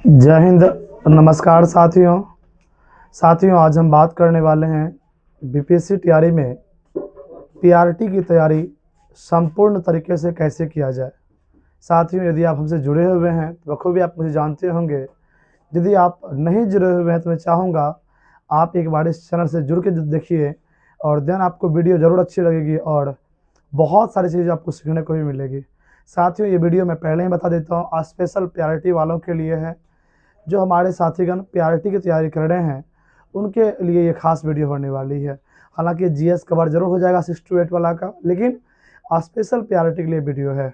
जय हिंद। नमस्कार साथियों आज हम बात करने वाले हैं बीपीएससी तैयारी में पीआरटी की तैयारी संपूर्ण तरीके से कैसे किया जाए। साथियों, यदि आप हमसे जुड़े हुए हैं तो बखूबी आप मुझे जानते होंगे। यदि आप नहीं जुड़े हुए हैं तो मैं चाहूँगा आप एक बार इस चैनल से जुड़ के देखिए और देन आपको वीडियो ज़रूर अच्छी लगेगी और बहुत सारी चीज़ें आपको सीखने को भी मिलेगी। साथियों, ये वीडियो मैं पहले ही बता देता हूँ, आज स्पेशल पीआरटी वालों के लिए है। जो हमारे साथीगण पीआरटी की तैयारी कर रहे हैं उनके लिए ये खास वीडियो होने वाली है। हालांकि जीएस कवर जरूर हो जाएगा 6 to 8 वाला का, लेकिन स्पेशल पीआरटी के लिए वीडियो है।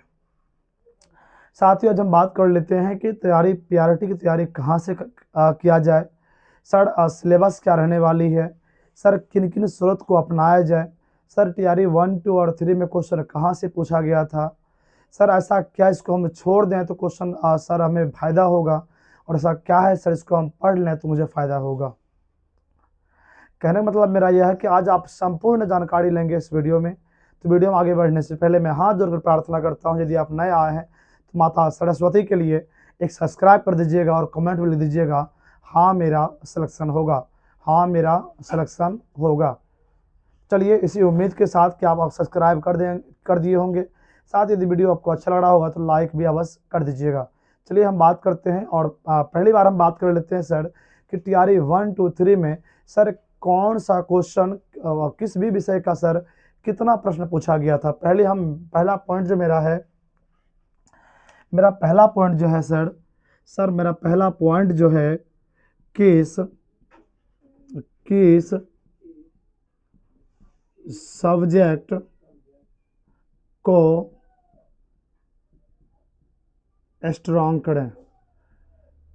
साथियों, आज हम बात कर लेते हैं कि पीआरटी की तैयारी कहाँ से किया जाए। सर, सिलेबस क्या रहने वाली है। सर, किन किन स्रोत को अपनाया जाए। सर, तैयारी 1, 2 और 3 में क्वेश्चन कहाँ से पूछा गया था। सर, ऐसा क्या इसको हम छोड़ दें तो क्वेश्चन सर हमें फ़ायदा होगा, और ऐसा क्या है सर इसको हम पढ़ लें तो मुझे फ़ायदा होगा। कहने का मतलब मेरा यह है कि आज आप संपूर्ण जानकारी लेंगे इस वीडियो में। तो वीडियो में आगे बढ़ने से पहले मैं हाथ जोड़कर प्रार्थना करता हूँ, यदि आप नए आए हैं तो माता सरस्वती के लिए एक सब्सक्राइब कर दीजिएगा और कमेंट में लिख दीजिएगा, हाँ मेरा सिलेक्शन होगा, हाँ मेरा सिलेक्शन होगा। चलिए, इसी उम्मीद के साथ कि आप सब्सक्राइब कर दिए होंगे। साथ यदि वीडियो आपको अच्छा लग रहा होगा तो लाइक भी अवश्य कर दीजिएगा। चलिए हम बात करते हैं और पहली बार हम बात कर लेते हैं सर कि तैयारी 1, 2, 3 में सर कौन सा क्वेश्चन किस भी विषय का सर कितना प्रश्न पूछा गया था। पहला पॉइंट जो मेरा पहला पॉइंट जो है सर मेरा पहला पॉइंट जो है किस किस सब्जेक्ट को स्ट्रॉन्ग करें।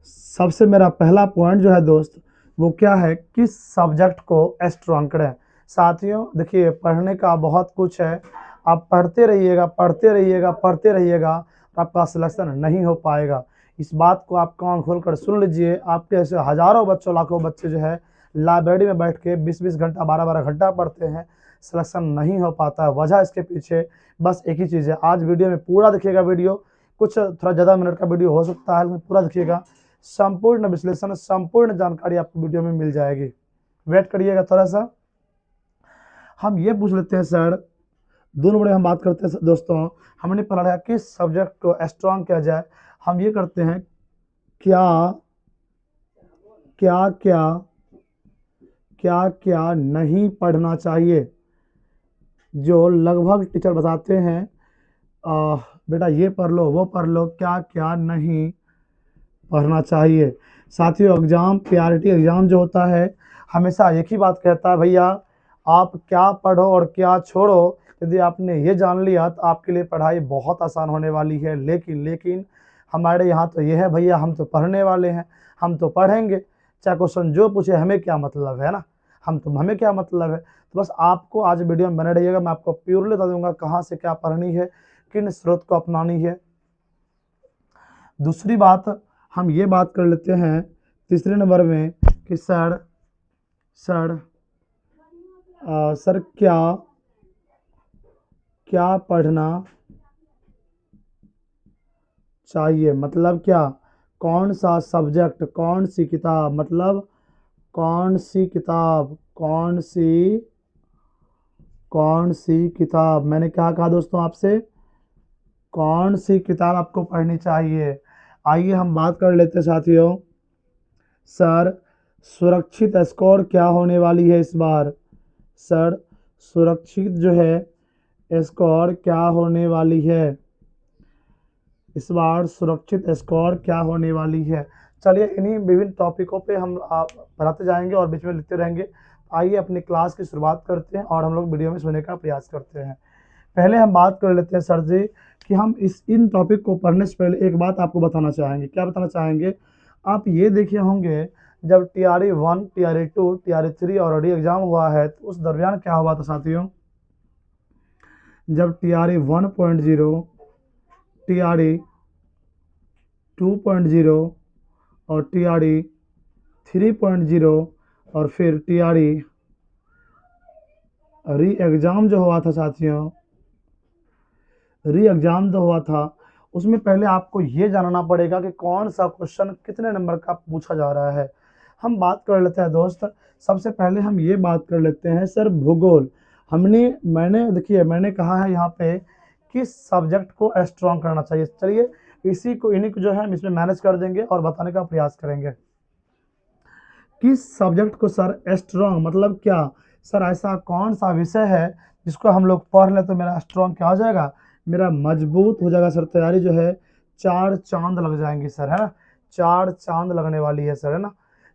सबसे मेरा पहला पॉइंट जो है दोस्त वो क्या है, किस सब्जेक्ट को स्ट्रॉन्ग करें। साथियों देखिए, पढ़ने का बहुत कुछ है। आप पढ़ते रहिएगा पढ़ते रहिएगा पढ़ते रहिएगा तो आपका सिलेक्शन नहीं हो पाएगा। इस बात को आप कान खोल कर सुन लीजिए। आपके ऐसे हजारों बच्चों लाखों बच्चे जो है लाइब्रेरी में बैठ के 20-20 घंटा 12-12 घंटा पढ़ते हैं, सिलेक्शन नहीं हो पाता है। वजह इसके पीछे बस एक ही चीज़ है। आज वीडियो में पूरा देखिएगा, वीडियो कुछ थोड़ा ज़्यादा मिनट का वीडियो हो सकता है, लेकिन पूरा देखिएगा। संपूर्ण विश्लेषण संपूर्ण जानकारी आपको वीडियो में मिल जाएगी। वेट करिएगा थोड़ा सा। हम ये पूछ लेते हैं सर, दोनों बड़े हम बात करते हैं दोस्तों। हमने पढ़ा है किस सब्जेक्ट को स्ट्रॉन्ग किया जाए। हम ये करते हैं, क्या क्या क्या क्या क्या नहीं पढ़ना चाहिए। जो लगभग टीचर बताते हैं बेटा ये पढ़ लो वो पढ़ लो, क्या क्या नहीं पढ़ना चाहिए। साथियों, पीआरटी एग्जाम जो होता है हमेशा एक ही बात कहता है, भैया आप क्या पढ़ो और क्या छोड़ो। यदि आपने ये जान लिया तो आपके लिए पढ़ाई बहुत आसान होने वाली है। लेकिन हमारे यहाँ तो ये है, भैया हम तो पढ़ने वाले हैं, हम तो पढ़ेंगे, चाहे क्वेश्चन जो पूछे हमें क्या मतलब है ना, हमें क्या मतलब है। तो बस आपको आज वीडियो में बने रहिएगा, मैं आपको प्योरली बता दूंगा कहाँ से क्या पढ़नी है, किन स्रोत को अपनानी है। दूसरी बात, हम ये बात कर लेते हैं तीसरे नंबर में कि सर सर क्या क्या पढ़ना चाहिए। मतलब क्या, कौन सा सब्जेक्ट, कौन सी किताब, मतलब कौन सी किताब, कौन सी किताब। मैंने क्या कहा दोस्तों आपसे, कौन सी किताब आपको पढ़नी चाहिए। आइए हम बात कर लेते हैं साथियों। सर, सुरक्षित स्कोर क्या होने वाली है इस बार। सर, सुरक्षित जो है स्कोर क्या होने वाली है इस बार, सुरक्षित स्कोर क्या होने वाली है। चलिए, इन्हीं विभिन्न टॉपिकों पे हम पढ़ाते जाएंगे और बीच में लिखते रहेंगे। आइए अपनी क्लास की शुरुआत करते हैं और हम लोग वीडियो में सुनने का प्रयास करते हैं। पहले हम बात कर लेते हैं सर जी कि हम इन टॉपिक को पढ़ने से पहले एक बात आपको बताना चाहेंगे। क्या बताना चाहेंगे, आप ये देखे होंगे जब टीआरई 1, टीआरई 2, टीआरई 3 और री एग्जाम हुआ है तो उस दरमियान क्या हुआ था साथियों। जब टीआरई 1.0, टीआरई 2.0 और टीआरई 3.0 और फिर टीआरई री एग्ज़ाम जो हुआ था साथियों, री एग्ज़ाम जो हुआ था उसमें पहले आपको ये जानना पड़ेगा कि कौन सा क्वेश्चन कितने नंबर का पूछा जा रहा है। हम बात कर लेते हैं दोस्त, सबसे पहले हम ये बात कर लेते हैं सर भूगोल। मैंने कहा है यहाँ पे किस सब्जेक्ट को स्ट्रॉन्ग करना चाहिए। चलिए इन्हीं को जो है हम इसमें मैनेज कर देंगे और बताने का प्रयास करेंगे। किस सब्जेक्ट को सर स्ट्रॉन्ग मतलब क्या सर, ऐसा कौन सा विषय है जिसको हम लोग पढ़ ले तो मेरा स्ट्रॉन्ग क्या हो जाएगा, मेरा मजबूत हो जाएगा सर। तैयारी जो है 4 चांद लग जाएंगे सर, है ना, 4 चांद लगने वाली है सर, है ना।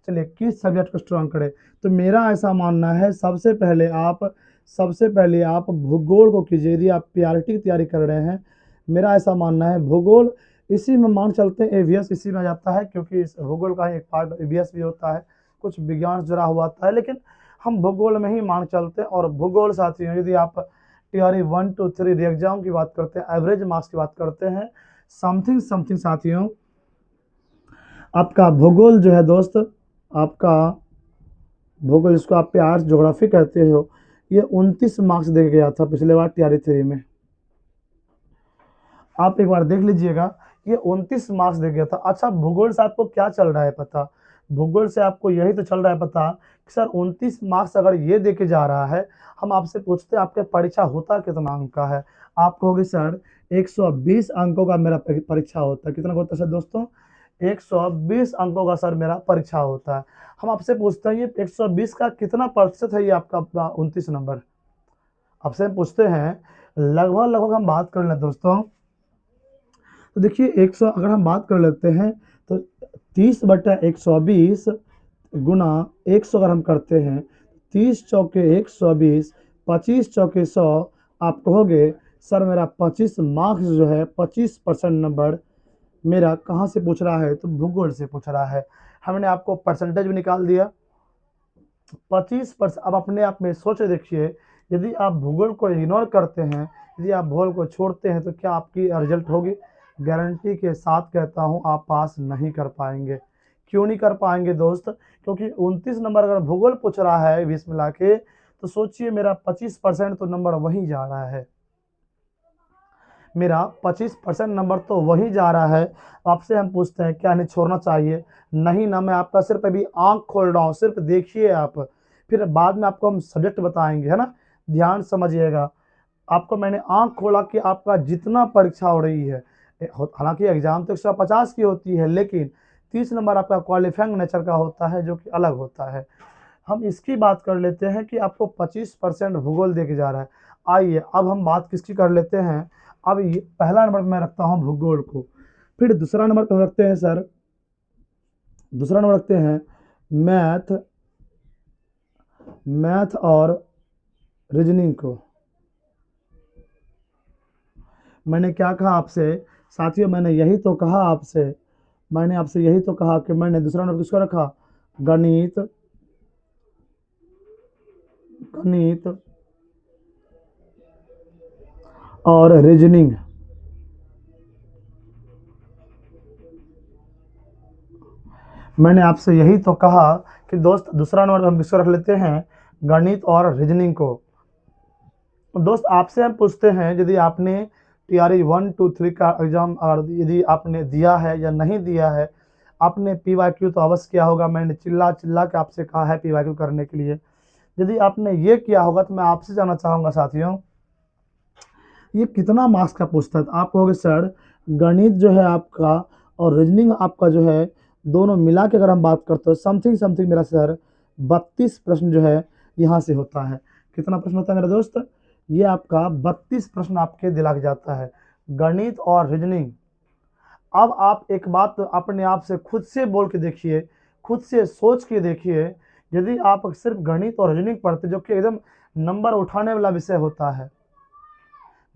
चलिए किस सब्जेक्ट को स्ट्रॉन्ग करें, तो मेरा ऐसा मानना है सबसे पहले आप भूगोल को कीजिए। यदि आप पीआरटी की तैयारी कर रहे हैं, मेरा ऐसा मानना है भूगोल, इसी में मान चलते हैं ईवीएस इसी में आ जाता है, क्योंकि इस भूगोल का ही एक पार्ट ईवीएस भी होता है, कुछ विज्ञान से जुड़ा हुआ होता है, लेकिन हम भूगोल में ही मान चलते हैं। और भूगोल साथियों, यदि आप टीआरई 1 2 3 एग्जाम की बात करते हैं, एवरेज मार्क्स की बात करते हैं, समथिंग साथियों, आपका भूगोल जो है दोस्त, आपका भूगोल जिसको आप आर्ट्स ज्योग्राफी कहते हो, ये 29 मार्क्स दे गया था पिछले बार टीआरई 3 में। आप एक बार देख लीजिएगा, ये 29 मार्क्स दे गया था। अच्छा भूगोल से आपको क्या चल रहा है पता, भूगोल से आपको यही तो चल रहा है पता कि सर 29 मार्क्स अगर ये दे के जा रहा है, हम आपसे पूछते हैं आपके परीक्षा होता कितना अंक का है, आप कहोगे सर 120 अंकों का मेरा परीक्षा होता है। कितना होता है सर दोस्तों, 120 अंकों का सर मेरा परीक्षा होता है। हम आपसे पूछते हैं ये 120 का कितना प्रतिशत है, ये आपका 29 नंबर आपसे पूछते हैं। लगभग हम बात कर लें दोस्तों, तो देखिए 100 अगर हम बात कर लेते हैं तो 30/120 गुना 100 अगर हम करते हैं, 30 चौके 120, 25 चौके 100, आप कहोगे सर मेरा 25 मार्क्स जो है 25% नंबर मेरा कहाँ से पूछ रहा है, तो भूगोल से पूछ रहा है। हमने आपको परसेंटेज भी निकाल दिया 25%। अब अपने आप में सोच देखिए, यदि आप भूगोल को इग्नोर करते हैं, यदि आप भूगोल को छोड़ते हैं, तो क्या आपकी रिजल्ट होगी, गारंटी के साथ कहता हूं आप पास नहीं कर पाएंगे। क्यों नहीं कर पाएंगे दोस्त, क्योंकि 29 नंबर अगर भूगोल पूछ रहा है 20 मिला के, तो सोचिए मेरा 25% तो नंबर वहीं जा रहा है, मेरा 25% नंबर तो वही जा रहा है। आपसे हम पूछते हैं क्या नहीं छोड़ना चाहिए, नहीं ना, मैं आपका सिर्फ अभी आंख खोल रहा हूँ, सिर्फ देखिए आप, फिर बाद में आपको हम सब्जेक्ट बताएंगे, है ना, ध्यान समझिएगा। आपको मैंने आंख खोला कि आपका जितना परीक्षा हो रही है, हालांकि एग्जाम तो 150 की होती है, लेकिन 30 नंबर आपका क्वालिफाइंग नेचर का होता है, जो कि अलग होता है। हम इसकी बात कर लेते हैं कि आपको 25% भूगोल दे के जा रहा है। आइए अब हम बात किसकी कर लेते हैं, अब ये पहला नंबर मैं रखता हूँ भूगोल को, फिर दूसरा नंबर कौन रखते हैं सर, दूसरा नंबर रखते हैं मैथ और रीजनिंग को। मैंने क्या कहा आपसे साथियों, मैंने आपसे यही तो कहा कि मैंने दूसरा नंबर किसको रखा, गणित गणित और रीजनिंग। मैंने आपसे यही तो कहा कि दोस्त दूसरा नंबर हम किसको रख लेते हैं, गणित और रीजनिंग को। दोस्त आपसे हम पूछते हैं, यदि आपने टीआरई 1 2 3 का एग्जाम यदि आपने दिया है या नहीं दिया है, आपने पीवाईक्यू तो अवश्य किया होगा, मैंने चिल्ला चिल्ला के आपसे कहा है पीवाईक्यू करने के लिए। यदि आपने ये किया होगा तो मैं आपसे जानना चाहूँगा साथियों, ये कितना मार्क्स का पूछता है। तो आप कहोगे सर गणित जो है आपका और रीजनिंग आपका जो है, दोनों मिला के अगर हम बात करते हो समथिंग मेरा सर 32 प्रश्न जो है यहाँ से होता है। कितना प्रश्न होता है मेरा दोस्त, ये आपका 32 प्रश्न आपके दिला के जाता है, गणित और रीजनिंग। अब आप एक बात अपने आप से खुद से बोल के देखिए, खुद से सोच के देखिए, यदि आप सिर्फ गणित और रीजनिंग पढ़ते, जो कि एकदम नंबर उठाने वाला विषय होता है,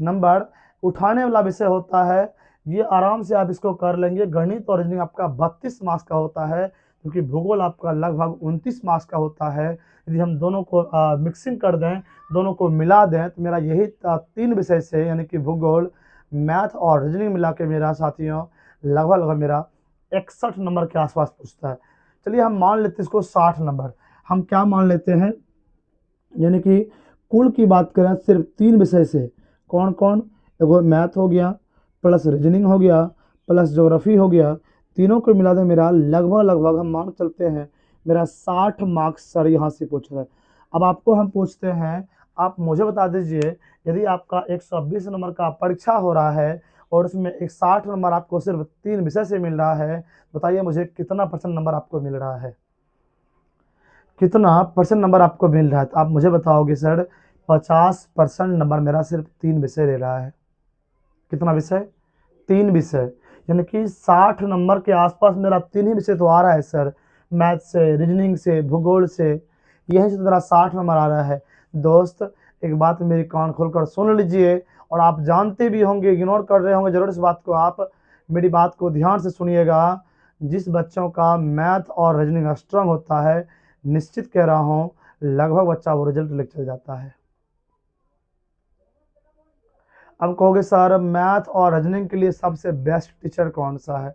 नंबर उठाने वाला विषय होता है, ये आराम से आप इसको कर लेंगे। गणित और रीजनिंग आपका 32 मार्क्स का होता है, क्योंकि भूगोल आपका लगभग 29 मार्क्स का होता है। यदि हम दोनों को मिक्सिंग कर दें, दोनों को मिला दें, तो मेरा यही 3 विषय से यानी कि भूगोल, मैथ और रीजनिंग मिला के मेरा साथियों लगभग मेरा 61 नंबर के आसपास पूछता है। चलिए हम मान लेते हैं इसको 60 नंबर, हम क्या मान लेते हैं, यानी कि कुल की बात करें सिर्फ 3 विषय से, कौन कौन, एगो मैथ हो गया, प्लस रीजनिंग हो गया प्लस ज्योग्राफी हो गया, तीनों को मिला दे मेरा लगभग हम मान चलते हैं मेरा 60 मार्क्स सर यहाँ से पूछ रहे हैं। अब आपको हम पूछते हैं, आप मुझे बता दीजिए, यदि आपका 120 नंबर का परीक्षा हो रहा है और उसमें एक 60 नंबर आपको सिर्फ 3 विषय से मिल रहा है, बताइए मुझे कितना परसेंट नंबर आपको मिल रहा है, कितना परसेंट नंबर आपको मिल रहा है? तो आप मुझे बताओगे सर 50% नंबर मेरा सिर्फ 3 विषय ले रहा है। कितना विषय? 3 विषय, यानी कि 60 नंबर के आसपास मेरा 3 ही विषय तो आ रहा है सर, मैथ से, रीजनिंग से, भूगोल से, यहीं से तो मेरा 60 नंबर आ रहा है। दोस्त एक बात मेरी कान खोलकर सुन लीजिए, और आप जानते भी होंगे, इग्नोर कर रहे होंगे जरूर इस बात को, आप मेरी बात को ध्यान से सुनिएगा। जिस बच्चों का मैथ और रीजनिंग स्ट्रांग होता है, निश्चित कह रहा हूँ लगभग बच्चा वो रिजल्ट लेकर चल जाता है। अब कहोगे सर मैथ और रीजनिंग के लिए सबसे बेस्ट टीचर कौन सा है?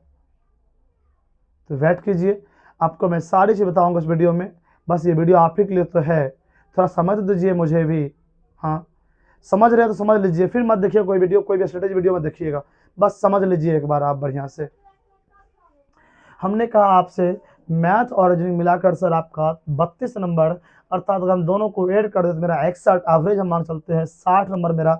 तो वेट कीजिए, आपको मैं सारी चीज़ बताऊंगा इस वीडियो में। बस ये वीडियो आप ही के लिए तो है, थोड़ा समझ दीजिए मुझे भी। हाँ, समझ रहे हैं तो समझ लीजिए, फिर मत देखिए कोई वीडियो, कोई भी स्ट्रेटेजी वीडियो मत देखिएगा, बस समझ लीजिए एक बार आप बढ़िया से। हमने कहा आपसे मैथ और रीजनिंग मिलाकर सर आपका 32 नंबर, अर्थात अगर हम दोनों को ऐड कर दें तो मेरा 61 एवरेज हम मान चलते हैं 60 नंबर मेरा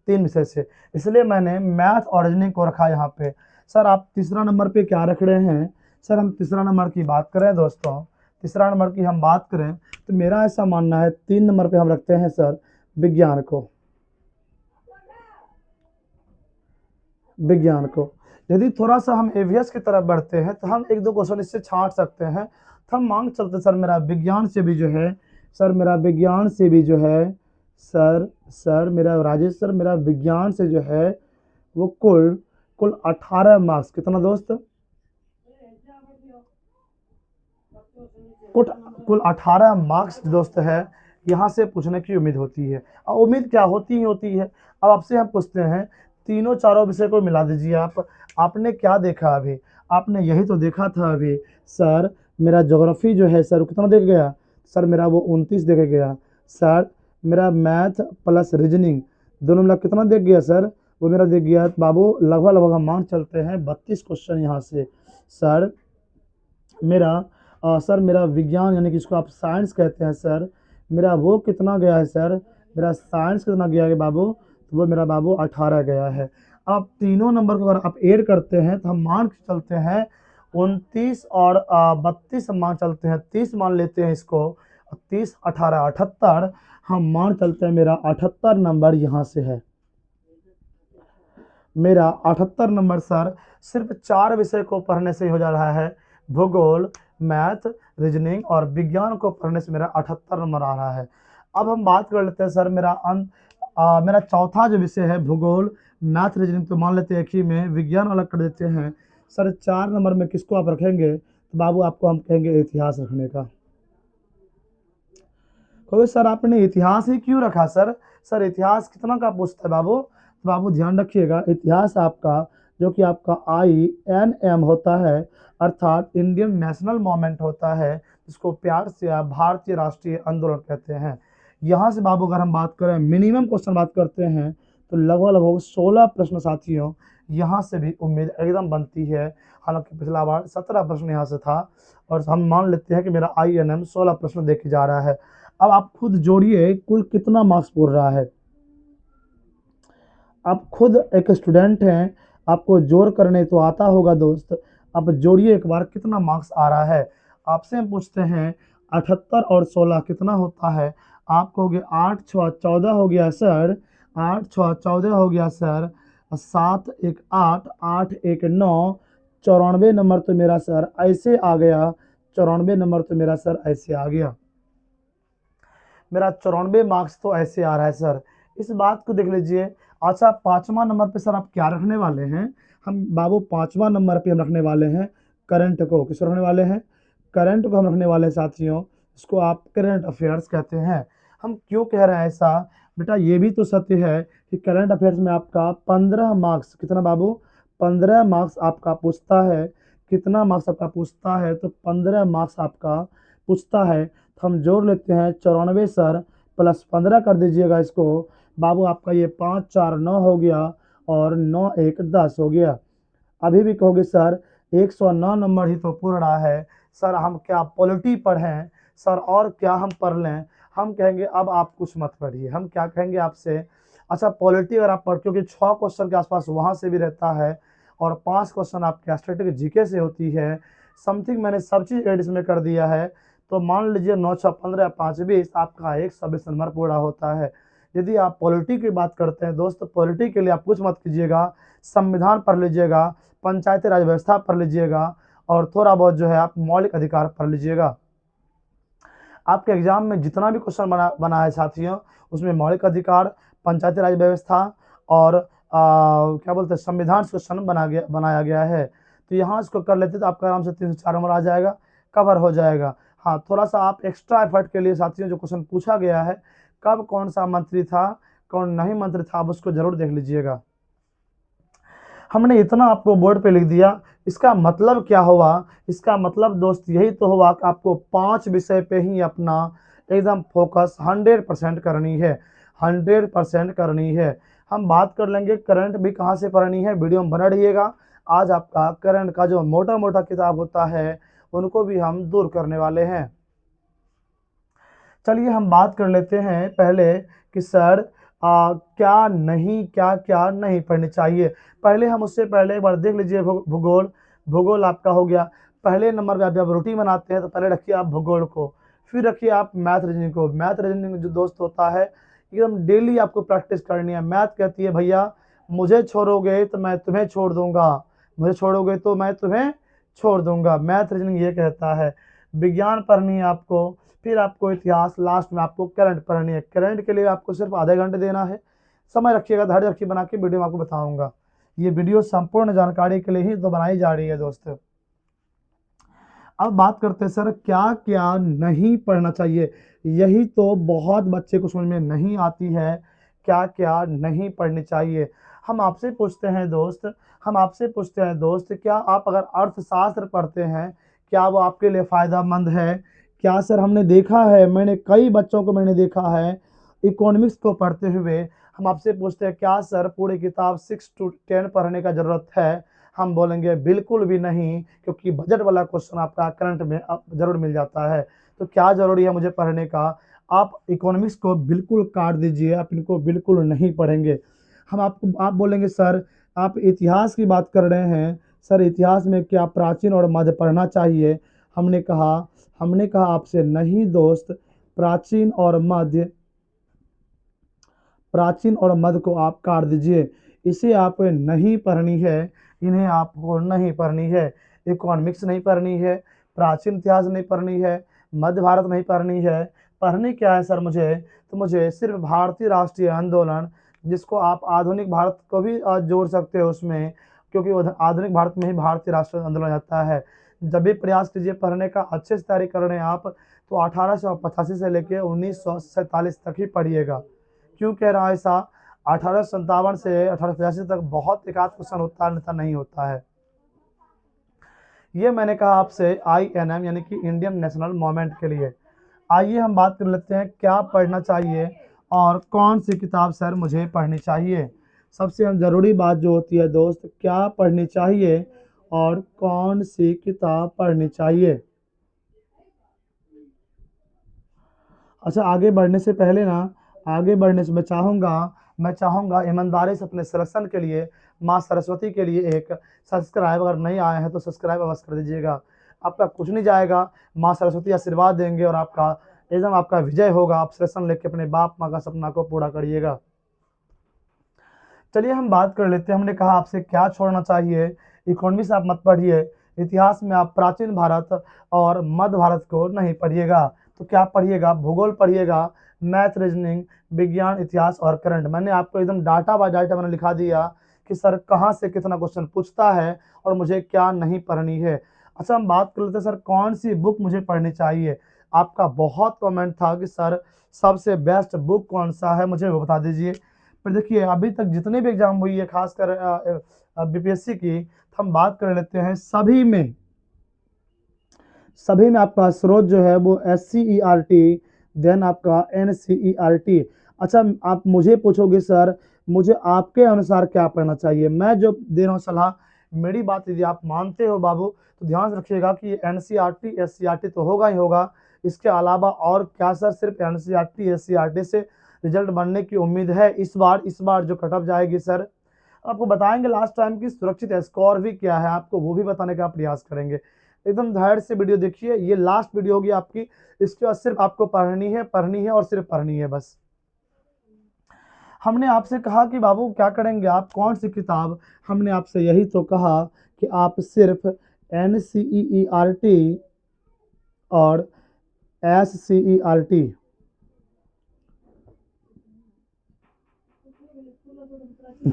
3 विषय से, इसलिए मैंने मैथ और रीजनिंग को रखा यहाँ पे। सर आप तीसरा नंबर पे क्या रख रहे हैं? सर हम तीसरा नंबर की बात करें दोस्तों, तीसरा नंबर की हम बात करें तो मेरा ऐसा मानना है 3 नंबर पे हम रखते हैं सर विज्ञान को। विज्ञान को यदि थोड़ा सा हम एवीएस की तरफ बढ़ते हैं तो हम एक दो क्वेश्चन इससे छांट सकते हैं, तो हम मांग चलते सर मेरा विज्ञान से भी जो है, सर मेरा विज्ञान से भी जो है, सर मेरा राजेश सर मेरा विज्ञान से जो है वो कुल कुल 18 मार्क्स, कितना दोस्त? कुल कुल 18 मार्क्स दोस्त है यहाँ से पूछने की उम्मीद होती है। अब उम्मीद क्या होती ही होती है। अब आपसे हम पूछते हैं, तीनों चारों विषय को मिला दीजिए आप। आपने क्या देखा अभी? आपने यही तो देखा था अभी, सर मेरा ज्योग्राफी जो है सर कितना देख गया? सर मेरा वो 29 देख गया। सर मेरा मैथ प्लस रीजनिंग दोनों मिला कितना देख गया सर? वो मेरा देख गया बाबू लगभग हम मान चलते हैं 32 क्वेश्चन यहाँ से। सर मेरा सर मेरा विज्ञान यानी कि इसको आप साइंस कहते हैं सर, मेरा वो कितना गया है सर? मेरा साइंस कितना गया है बाबू? तो वो मेरा बाबू 18 गया है। अब तीनों नंबर को अगर आप ऐड करते हैं तो हम मान के चलते हैं 29 और 32 मान चलते हैं, 30 मान लेते हैं इसको, 30 18 78, हम मान चलते हैं मेरा 78 नंबर यहाँ से है। मेरा 78 नंबर सर सिर्फ 4 विषय को पढ़ने से ही हो जा रहा है, भूगोल, मैथ, रीजनिंग और विज्ञान को पढ़ने से मेरा 78 नंबर आ रहा है। अब हम बात कर लेते हैं सर मेरा चौथा जो विषय है भूगोल, मैथ, रीजनिंग तो मान लेते हैं एक ही में, विज्ञान अलग कर देते हैं। सर 4 नंबर में किसको आप रखेंगे? तो बाबू आपको हम कहेंगे इतिहास रखने का। कहोगे सर आपने इतिहास ही क्यों रखा सर? सर इतिहास कितना का पूछता है बाबू? तो बाबू ध्यान रखिएगा, इतिहास आपका जो कि आपका INM होता है, अर्थात इंडियन नेशनल मूवमेंट होता है, जिसको प्यार से आप भारतीय राष्ट्रीय आंदोलन कहते हैं। यहाँ से बाबू अगर हम बात करें मिनिमम क्वेश्चन बात करते हैं तो लगभग 16 प्रश्न साथियों यहाँ से भी उम्मीद एकदम बनती है। हालांकि पिछला बार 17 प्रश्न यहाँ से था, और हम मान लेते हैं कि मेरा INM 16 प्रश्न देखे जा रहा है। अब आप खुद जोड़िए कुल कितना मार्क्स बोल रहा है। आप खुद एक स्टूडेंट हैं, आपको जोड़ करने तो आता होगा दोस्त, आप जोड़िए एक बार कितना मार्क्स आ रहा है। आपसे हम पूछते हैं 78 और 16 कितना होता है? आप कहोगे 8 6 14 हो गया सर, 8 6 14 हो गया सर, 7 1 8 8 1 9, 94 नंबर तो मेरा सर ऐसे आ गया, 94 नंबर तो मेरा सर ऐसे आ गया, मेरा 94 मार्क्स तो ऐसे आ रहा है सर। इस बात को देख लीजिए। अच्छा 5वां नंबर पे सर आप क्या रखने वाले हैं? हम बाबू 5वां नंबर पे हम रखने वाले हैं करंट को। किसको रखने वाले हैं? करंट को हम रखने वाले हैं साथियों, इसको आप करंट अफेयर्स कहते हैं। हम क्यों कह रहे हैं ऐसा? बेटा ये भी तो सत्य है कि करंट अफेयर्स में आपका 15 मार्क्स, कितना बाबू? 15 मार्क्स आपका पूछता है। कितना मार्क्स आपका पूछता है? तो 15 मार्क्स आपका पूछता है। तो हम जोड़ लेते हैं 94 सर प्लस 15 कर दीजिएगा इसको, बाबू आपका ये 5 4 9 हो गया, और 9 1 10 हो गया। अभी भी कहोगे सर 109 नंबर ही तो पूर्ण रहा है, सर हम क्या पॉलिटी पढ़ें, सर और क्या हम पढ़ लें? हम कहेंगे अब आप कुछ मत पढ़िए। हम क्या कहेंगे आपसे, अच्छा पॉलिटी अगर आप पढ़, क्योंकि 6 क्वेश्चन के आसपास वहाँ से भी रहता है और 5 क्वेश्चन आपके स्टैटिक जीके से होती है। समथिंग मैंने सब चीज़ एड इसमें कर दिया है, तो मान लीजिए 9 6 15 5 20 आपका 126 नंबर पूरा होता है। यदि आप पॉलिटी की बात करते हैं दोस्त, पॉलिटी के लिए आप कुछ मत कीजिएगा, संविधान पढ़ लीजिएगा, पंचायती राज व्यवस्था पढ़ लीजिएगा और थोड़ा बहुत जो है आप मौलिक अधिकार पढ़ लीजिएगा। आपके एग्जाम में जितना भी क्वेश्चन बना है साथियों, उसमें मौलिक अधिकार, पंचायती राज व्यवस्था और क्या बोलते हैं संविधान से क्वेश्चन बनाया गया है। तो यहाँ इसको कर लेते तो आपका आराम से 3 से 4 नंबर आ जाएगा, कवर हो जाएगा। हाँ, थोड़ा सा आप एक्स्ट्रा एफर्ट के लिए साथियों जो क्वेश्चन पूछा गया है, कब कौन सा मंत्री था, कौन नहीं मंत्री था, आप उसको जरूर देख लीजिएगा। हमने इतना आपको बोर्ड पे लिख दिया, इसका मतलब क्या हुआ? इसका मतलब दोस्त यही तो हुआ कि आपको 5 विषय पे ही अपना एकदम फोकस 100% करनी है, 100% करनी है। हम बात कर लेंगे करंट भी कहाँ से पढ़नी है, वीडियो में बना रहिएगा। आज आपका करंट का जो मोटा-मोटा किताब होता है, उनको भी हम दूर करने वाले हैं। चलिए हम बात कर लेते हैं पहले कि सर क्या नहीं पढ़नी चाहिए। पहले हम उससे पहले एक बार देख लीजिए भूगोल। भूगोल आपका हो गया। पहले नंबर पे आप जब रूटीन बनाते हैं तो पहले रखिए आप भूगोल को, फिर रखिए आप मैथ रीजनिंग को। मैथ रीजनिंग जो दोस्त होता है एकदम डेली आपको प्रैक्टिस करनी है। मैथ कहती है भैया मुझे छोड़ोगे तो मैं तुम्हें छोड़ दूंगा, मुझे छोड़ोगे तो मैं तुम्हें छोड़ दूंगा। मैथ रीजनिंग ये कहता है। विज्ञान पढ़नी है आपको, फिर आपको इतिहास, लास्ट में आपको करंट पढ़नी है। करंट के लिए आपको सिर्फ आधे घंटे देना है। समय रखिएगा, धैर्य रखिए, बना के वीडियो में आपको बताऊंगा। ये वीडियो संपूर्ण जानकारी के लिए ही तो बनाई जा रही है दोस्तों। अब बात करते हैं सर क्या क्या नहीं पढ़ना चाहिए। यही तो बहुत बच्चे को समझ में नहीं आती है, क्या क्या नहीं पढ़नी चाहिए। हम आपसे पूछते हैं दोस्त, क्या आप अगर अर्थशास्त्र पढ़ते हैं, क्या वो आपके लिए फ़ायदेमंद है? क्या सर हमने देखा है, मैंने कई बच्चों को मैंने देखा है इकोनॉमिक्स को पढ़ते हुए। हम आपसे पूछते हैं क्या सर पूरी किताब 6 to 10 पढ़ने का ज़रूरत है? हम बोलेंगे बिल्कुल भी नहीं, क्योंकि बजट वाला क्वेश्चन आपका करंट में ज़रूर मिल जाता है। तो क्या ज़रूरी है मुझे पढ़ने का? आप इकोनॉमिक्स को बिल्कुल काट दीजिए, आप इनको बिल्कुल नहीं पढ़ेंगे। आप बोलेंगे सर आप इतिहास की बात कर रहे हैं, सर इतिहास में क्या प्राचीन और मध्य पढ़ना चाहिए? हमने कहा आपसे नहीं दोस्त, प्राचीन और मध्य प्राचीन और मध्य को आप काट दीजिए। इसे आप नहीं पढ़नी है, इन्हें आपको नहीं पढ़नी है। इकोनॉमिक्स नहीं पढ़नी है, प्राचीन इतिहास नहीं पढ़नी है, मध्य भारत नहीं पढ़नी है। पढ़नी क्या है सर मुझे? तो मुझे सिर्फ भारतीय राष्ट्रीय आंदोलन, जिसको आप आधुनिक भारत को भी जोड़ सकते हो उसमें, क्योंकि आधुनिक भारत में ही भारतीय राष्ट्रीय आंदोलन आता है। जब भी प्रयास कीजिए पढ़ने का, अच्छे से तैयारी कर रहे हैं आप, तो 1885 से लेकर 1947 तक ही पढ़िएगा। क्यों कह रहा है ऐसा? 1857 से 1885 तक बहुत एकाध क्वेश्चन होता है, अन्यथा नहीं होता है। ये मैंने कहा आपसे INM यानी कि इंडियन नेशनल मूवमेंट के लिए। आइए हम बात कर लेते हैं क्या पढ़ना चाहिए और कौन सी किताब सर मुझे पढ़नी चाहिए। सबसे ज़रूरी बात जो होती है दोस्त, क्या पढ़नी चाहिए और कौन सी किताब पढ़नी चाहिए। अच्छा आगे बढ़ने से मैं चाहूँगा ईमानदारी से अपने सिलेक्शन के लिए माँ सरस्वती के लिए एक सब्सक्राइब, अगर नहीं आए हैं तो सब्सक्राइब अवश्य कर दीजिएगा। आपका कुछ नहीं जाएगा, माँ सरस्वती आशीर्वाद देंगे और आपका एकदम आपका विजय होगा। आप सिलेक्शन लेके अपने बाप माँ का सपना को पूरा करिएगा। चलिए हम बात कर लेते हैं, हमने कहा आपसे क्या छोड़ना चाहिए। इकोनॉमी से आप मत पढ़िए, इतिहास में आप प्राचीन भारत और मध्य भारत को नहीं पढ़िएगा। तो क्या पढ़िएगा? भूगोल पढ़िएगा, मैथ, रीजनिंग, विज्ञान, इतिहास और करंट। मैंने आपको एकदम डाटा बाय डाटा मैंने लिखा दिया कि सर कहाँ से कितना क्वेश्चन पूछता है और मुझे क्या नहीं पढ़नी है। अच्छा हम बात कर लेते हैं सर कौन सी बुक मुझे पढ़नी चाहिए। आपका बहुत कमेंट था कि सर सबसे बेस्ट बुक कौन सा है, मुझे वो बता दीजिए। पर देखिए अभी तक जितने भी एग्जाम हुई है, खासकर BPSC की, तो हम बात कर लेते हैं सभी में आपका स्रोत जो है वो SCERT, देन आपका NCERT। अच्छा आप मुझे पूछोगे सर मुझे आपके अनुसार क्या पढ़ना चाहिए। मैं जो दे रहा हूँ सलाह, मेरी बात यदि आप मानते हो बाबू, तो ध्यान से रखिएगा कि ये एनसीईआरटी एससीईआरटी तो होगा ही होगा, इसके अलावा और क्या सर सिर्फ एनसीईआरटी एससीईआरटी से रिजल्ट बनने की उम्मीद है। इस बार जो कटअप जाएगी सर, आपको बताएंगे लास्ट टाइम की सुरक्षित स्कोर भी क्या है, आपको वो भी बताने का प्रयास करेंगे। एकदम धैर्य से वीडियो देखिए, ये लास्ट वीडियो होगी आपकी। इसके बाद सिर्फ आपको पढ़नी है और सिर्फ पढ़नी है बस। हमने आपसे कहा कि बाबू क्या करेंगे आप, कौन सी किताब, हमने आपसे यही तो कहा कि आप सिर्फ एनसीईआरटी और एससीईआरटी,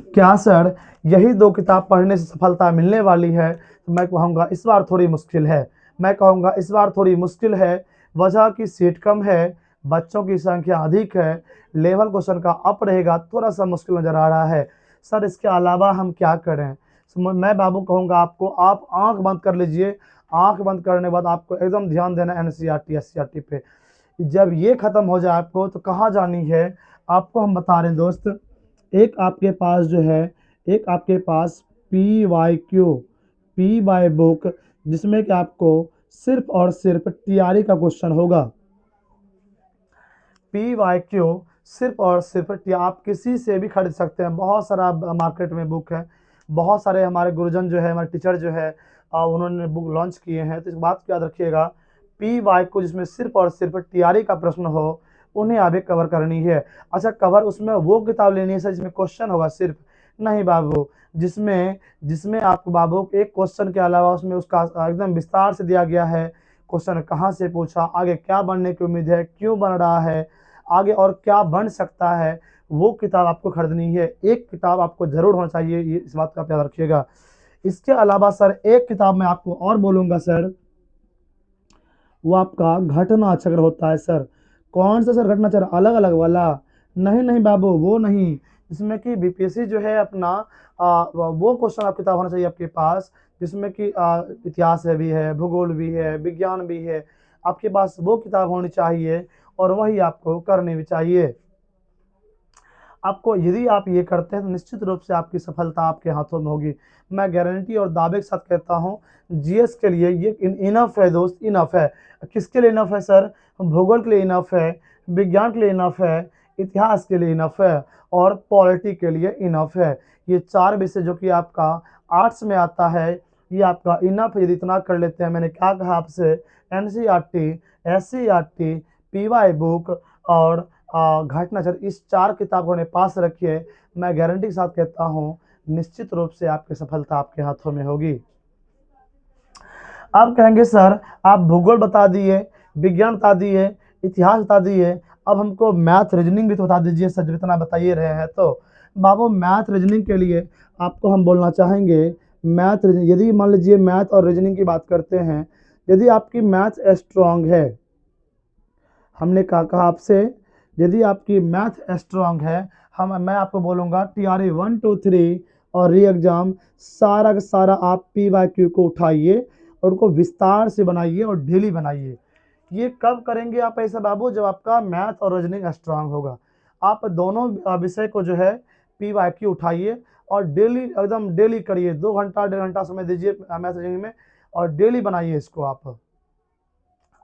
क्या सर यही दो किताब पढ़ने से सफलता मिलने वाली है? तो मैं कहूँगा इस बार थोड़ी मुश्किल है, मैं कहूँगा इस बार थोड़ी मुश्किल है। वजह की सीट कम है, बच्चों की संख्या अधिक है, लेवल क्वेश्चन का अप रहेगा, थोड़ा सा मुश्किल नज़र आ रहा है सर। इसके अलावा हम क्या करें? मैं बाबू कहूँगा आपको, आप आंख बंद कर लीजिए। आंख बंद करने के बाद आपको एकदम ध्यान देना एनसीईआरटी एससीईआरटी पे। जब ये खत्म हो जाए आपको तो कहाँ जानी है, आपको हम बता रहे हैं दोस्त। एक आपके पास जो है, एक आपके पास पी वाई बुक, जिसमें कि आपको सिर्फ और सिर्फ टीआरई का क्वेश्चन होगा। पी वाई क्यू सिर्फ और सिर्फ आप किसी से भी खरीद सकते हैं, बहुत सारा मार्केट में बुक है, बहुत सारे हमारे गुरुजन जो है, हमारे टीचर जो है, उन्होंने बुक लॉन्च किए हैं। तो इस बात को याद रखिएगा, पी वाई को जिसमें सिर्फ और सिर्फ टीआरई का प्रश्न हो, उन्हें अभी कवर करनी है। अच्छा, कवर उसमें वो किताब लेनी है सर जिसमें क्वेश्चन होगा सिर्फ? नहीं बाबू, जिसमें जिसमें आपको बाबू एक क्वेश्चन के अलावा उसमें उसका एकदम विस्तार से दिया गया है, क्वेश्चन कहाँ से पूछा, आगे क्या बनने की उम्मीद है, क्यों बन रहा है, आगे और क्या बन सकता है, वो किताब आपको खरीदनी है। एक किताब आपको जरूर होना चाहिए, ये इस बात का आप याद रखिएगा। इसके अलावा सर एक किताब मैं आपको और बोलूँगा सर, वो आपका घटना चक्र होता है सर। कौन सा सर घटना चक्र, अलग अलग वाला? नहीं नहीं बाबू, वो नहीं। जिसमें कि बीपीएससी जो है अपना वो क्वेश्चन आप किताब होना चाहिए आपके पास, जिसमें कि इतिहास है भी है, भूगोल भी है, विज्ञान भी है, आपके पास वो किताब होनी चाहिए और वही आपको करनी भी चाहिए। आपको यदि आप ये करते हैं तो निश्चित रूप से आपकी सफलता आपके हाथों में होगी। मैं गारंटी और दावे के साथ कहता हूँ, जीएस के लिए ये इनफ है दोस्त, इनफ है। किसके लिए इनफ है सर? भूगोल के लिए इनफ है, विज्ञान के लिए इनफ है, इतिहास के लिए इनफ है और पॉलिटी के लिए इनफ है। ये चार विषय जो कि आपका आर्ट्स में आता है, ये आपका इनफ है। यदि इतना कर लेते हैं, मैंने क्या कहा आपसे, एनसीईआरटी, एससीईआरटी, पीवाई बुक और घटनाचक्र, इस चार किताब को अपने पास रखिए। मैं गारंटी के साथ कहता हूँ, निश्चित रूप से आपकी सफलता आपके हाथों में होगी। आप कहेंगे सर आप भूगोल बता दिए, विज्ञान बता दिए, इतिहास बता दिए, अब हमको मैथ रीजनिंग भी तो बता दीजिए सर, जब इतना बताइए रहे हैं तो। बाबू मैथ रीजनिंग के लिए आपको हम बोलना चाहेंगे, मैथ यदि मान लीजिए मैथ और रीजनिंग की बात करते हैं, यदि आपकी मैथ स्ट्रांग है, हमने कहा आपसे, यदि आपकी मैथ स्ट्रांग है, मैं आपको बोलूँगा टीआरई 1 2 3 और री एग्ज़ाम सारा का सारा आप पी वाई क्यू को उठाइए और उनको विस्तार से बनाइए और डेली बनाइए। ये कब करेंगे आप ऐसा बाबू? जब आपका मैथ और रीजनिंग स्ट्रांग होगा। आप दोनों विषय को जो है पी वाई क्यू उठाइए और डेली एकदम डेली करिए, 2 घंटा 1.5 घंटा समय दीजिए मैथ रीजनिंग में और डेली बनाइए इसको।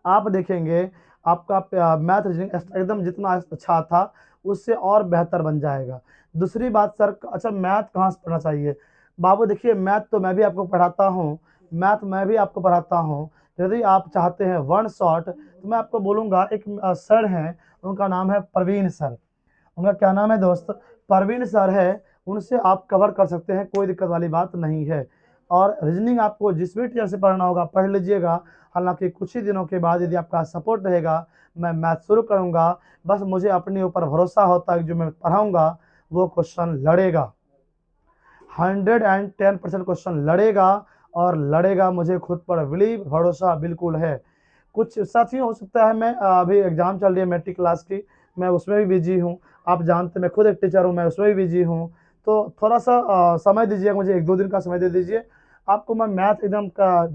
आप देखेंगे आपका मैथ रीजनिंग एकदम जितना अच्छा था उससे और बेहतर बन जाएगा। दूसरी बात सर, अच्छा मैथ कहाँ से पढ़ना चाहिए? बाबू देखिए, मैथ तो मैं भी आपको पढ़ाता हूँ, मैथ मैं भी आपको पढ़ाता हूँ। यदि आप चाहते हैं वन शॉट तो मैं आपको बोलूँगा, एक सर हैं, उनका नाम है प्रवीण सर। उनका क्या नाम है दोस्त? परवीन सर है। उनसे आप कवर कर सकते हैं, कोई दिक्कत वाली बात नहीं है। और रीजनिंग आपको जिस भी टीचर से पढ़ना होगा पढ़ लीजिएगा। हालांकि कुछ ही दिनों के बाद यदि आपका सपोर्ट रहेगा, मैं मैथ शुरू करूंगा। बस मुझे अपने ऊपर भरोसा होता है कि जो मैं पढ़ाऊंगा वो क्वेश्चन लड़ेगा, 110% क्वेश्चन लड़ेगा और लड़ेगा। मुझे खुद पर बिलीव, भरोसा बिल्कुल है। कुछ साथियों, हो सकता है मैं अभी एग्ज़ाम चल रही है मैट्रिक क्लास की, मैं उसमें भी बिजी हूँ। आप जानते हैं मैं खुद एक टीचर हूँ, मैं उसमें भी बिजी हूँ। तो थोड़ा सा समय दीजिए मुझे, 1-2 दिन का समय दे दीजिए। आपको मैं मैथ एकदम का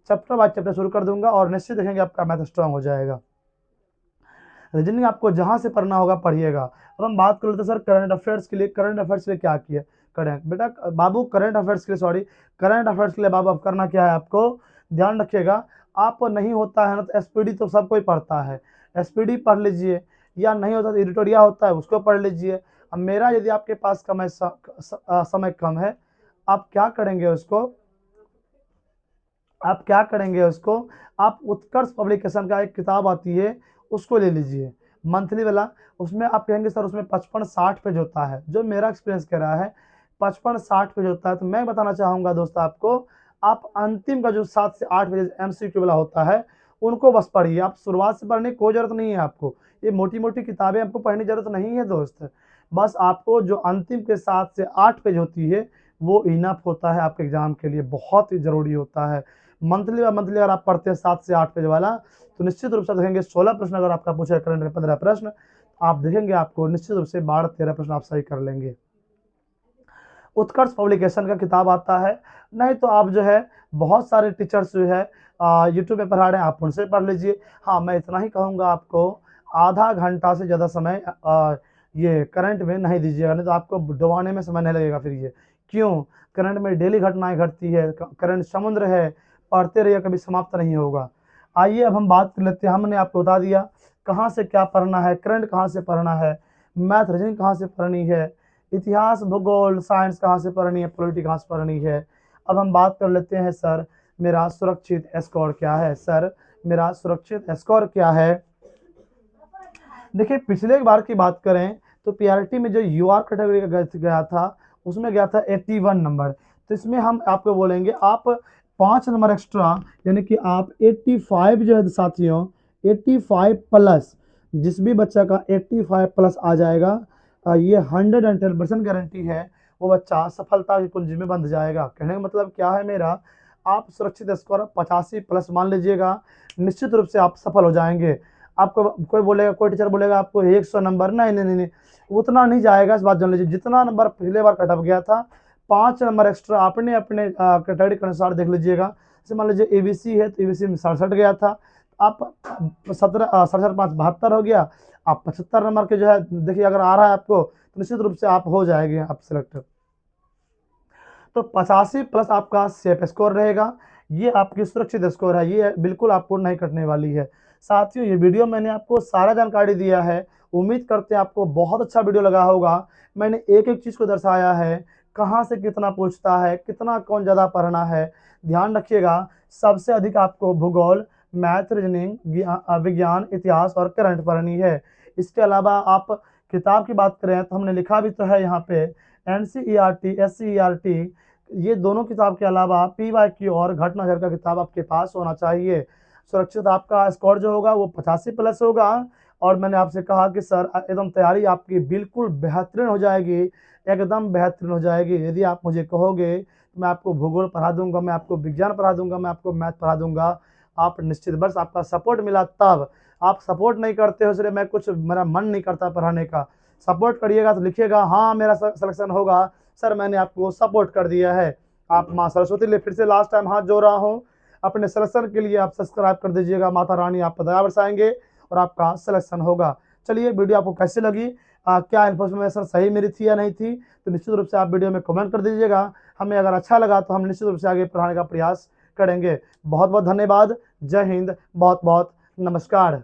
चैप्टर बाय चैप्टर शुरू कर दूंगा और निश्चित देखेंगे आपका मैथ स्ट्रांग हो जाएगा। रीजनिंग आपको जहाँ से पढ़ना होगा पढ़िएगा। अब हम बात कर लेते हैं सर करंट अफेयर्स के लिए। करंट अफेयर्स के लिए क्या किया करें बेटा बाबू? करंट अफेयर्स के लिए करंट अफेयर्स के लिए बाबू अब करना क्या है आपको, ध्यान रखिएगा। आप नहीं होता है ना तो एसपीडी तो सब कोई पढ़ता है, एसपीडी पढ़ लीजिए, या नहीं होता तो एडिटोरिया होता है उसको पढ़ लीजिए। अब मेरा यदि आपके पास समय कम है, आप क्या करेंगे उसको, आप उत्कर्ष पब्लिकेशन का एक किताब आती है उसको ले लीजिए, मंथली वाला। उसमें आप कहेंगे सर उसमें 55-60 पेज होता है, जो मेरा एक्सपीरियंस कह रहा है 55-60 पेज होता है। तो मैं बताना चाहूँगा दोस्त आपको, आप अंतिम का जो 7 से 8 पेज एमसीक्यू वाला होता है उनको बस पढ़िए। आप शुरुआत से पढ़ने की कोई ज़रूरत नहीं है आपको, ये मोटी मोटी किताबें आपको पढ़ने की ज़रूरत नहीं है दोस्त। बस आपको जो अंतिम के 7 से 8 पेज होती है वो इनफ होता है आपके एग्जाम के लिए, बहुत ही ज़रूरी होता है। मंथली अगर आप पढ़ते हैं 7 से 8 पेज वाला, तो निश्चित रूप से देखेंगे 16 प्रश्न अगर आपका पूछा करंट में 15 प्रश्न, आप देखेंगे आपको निश्चित रूप से 12-13 प्रश्न आप सही कर लेंगे। उत्कर्ष पब्लिकेशन का किताब आता है, नहीं तो आप जो है बहुत सारे टीचर्स जो है यूट्यूब पे पढ़ा रहे हैं, आप उनसे पढ़ लीजिए। हाँ, मैं इतना ही कहूँगा आपको, आधा घंटा से ज़्यादा समय ये करंट में नहीं दीजिएगा, नहीं तो आपको डुबाने में समय नहीं लगेगा फिर ये। क्यों? करंट में डेली घटनाएँ घटती है, करंट समुद्र है, पढ़ते रहिए कभी समाप्त नहीं होगा। आइए अब हम बात कर लेते हैं, हमने आपको बता दिया कहाँ से क्या पढ़ना है, करंट कहाँ से पढ़ना है, मैथ रीजनिंग कहाँ से पढ़नी है, इतिहास भूगोल साइंस कहाँ से पढ़नी है, पॉलिटी कहाँ से पढ़नी है। अब हम बात कर लेते हैं सर मेरा सुरक्षित स्कोर क्या है। सर मेरा सुरक्षित स्कोर क्या है? देखिए पिछले बार की बात करें तो पीआरटी में जो यूआर कैटेगरी का गया था उसमें गया था 81 नंबर। तो इसमें हम आपको बोलेंगे आप 5 नंबर एक्स्ट्रा, यानी कि आप 85 जो है साथियों, 85 प्लस, जिस भी बच्चा का 85 प्लस आ जाएगा, ये 110% गारंटी है वो बच्चा सफलता की कुंजी में बंध जाएगा। कहने का मतलब क्या है मेरा, आप सुरक्षित स्कोर 85 प्लस मान लीजिएगा, निश्चित रूप से आप सफल हो जाएंगे। आपको कोई बोलेगा, कोई टीचर बोलेगा आपको 100 नंबर, नहीं नहीं नहीं नहीं, उतना नहीं जाएगा। इस बात जान लीजिए, जितना नंबर पिछले बार कटअप गया था 5 नंबर एक्स्ट्रा अपने अपने कैटेगरी के अनुसार देख लीजिएगा। जैसे मान लीजिए एबीसी है तो एबीसी में 67 गया था, आप 67-5 72 हो गया, आप 75 नंबर के जो है देखिए अगर आ रहा है आपको तो निश्चित रूप से आप हो जाएंगे आप सिलेक्ट। तो 85 प्लस आपका सेफ स्कोर रहेगा, ये आपकी सुरक्षित स्कोर है, ये बिल्कुल आपको नहीं कटने वाली है। साथियों ये वीडियो मैंने आपको सारा जानकारी दिया है, उम्मीद करते हैं आपको बहुत अच्छा वीडियो लगा होगा। मैंने एक एक चीज़ को दर्शाया है, कहाँ से कितना पूछता है, कितना कौन ज़्यादा पढ़ना है। ध्यान रखिएगा सबसे अधिक आपको भूगोल, मैथ, रीजनिंग, विज्ञान, इतिहास और करंट पढ़नी है। इसके अलावा आप किताब की बात करें तो हमने लिखा भी तो है यहाँ पे NCERT, SCERT, ये दोनों किताब के अलावा PYQ और घटना घर का किताब आपके पास होना चाहिए। सुरक्षित आपका स्कोर जो होगा वो 85 प्लस होगा। और मैंने आपसे कहा कि सर एकदम तैयारी आपकी बिल्कुल बेहतरीन हो जाएगी, एकदम बेहतरीन हो जाएगी। यदि आप मुझे कहोगे तो मैं आपको भूगोल पढ़ा दूंगा, मैं आपको विज्ञान पढ़ा दूंगा, मैं आपको मैथ पढ़ा दूंगा। आप निश्चित, बस आपका सपोर्ट मिला तब। आप सपोर्ट नहीं करते हो इसलिए मैं कुछ, मेरा मन नहीं करता पढ़ाने का। सपोर्ट करिएगा तो लिखिएगा हाँ मेरा सिलेक्शन होगा, सर मैंने आपको सपोर्ट कर दिया है। आप माँ सरस्वती लिए फिर से लास्ट टाइम हाथ जोड़ रहा हूँ, अपने सिलेक्शन के लिए आप सब्सक्राइब कर दीजिएगा। माता रानी आप दया बरसाएंगे और आपका सिलेक्शन होगा। चलिए वीडियो आपको कैसी लगी, क्या इन्फॉर्मेशन सही मेरी थी या नहीं थी, तो निश्चित रूप से आप वीडियो में कमेंट कर दीजिएगा। हमें अगर अच्छा लगा तो हम निश्चित रूप से आगे पढ़ाने का प्रयास करेंगे। बहुत बहुत धन्यवाद। जय हिंद, बहुत बहुत नमस्कार।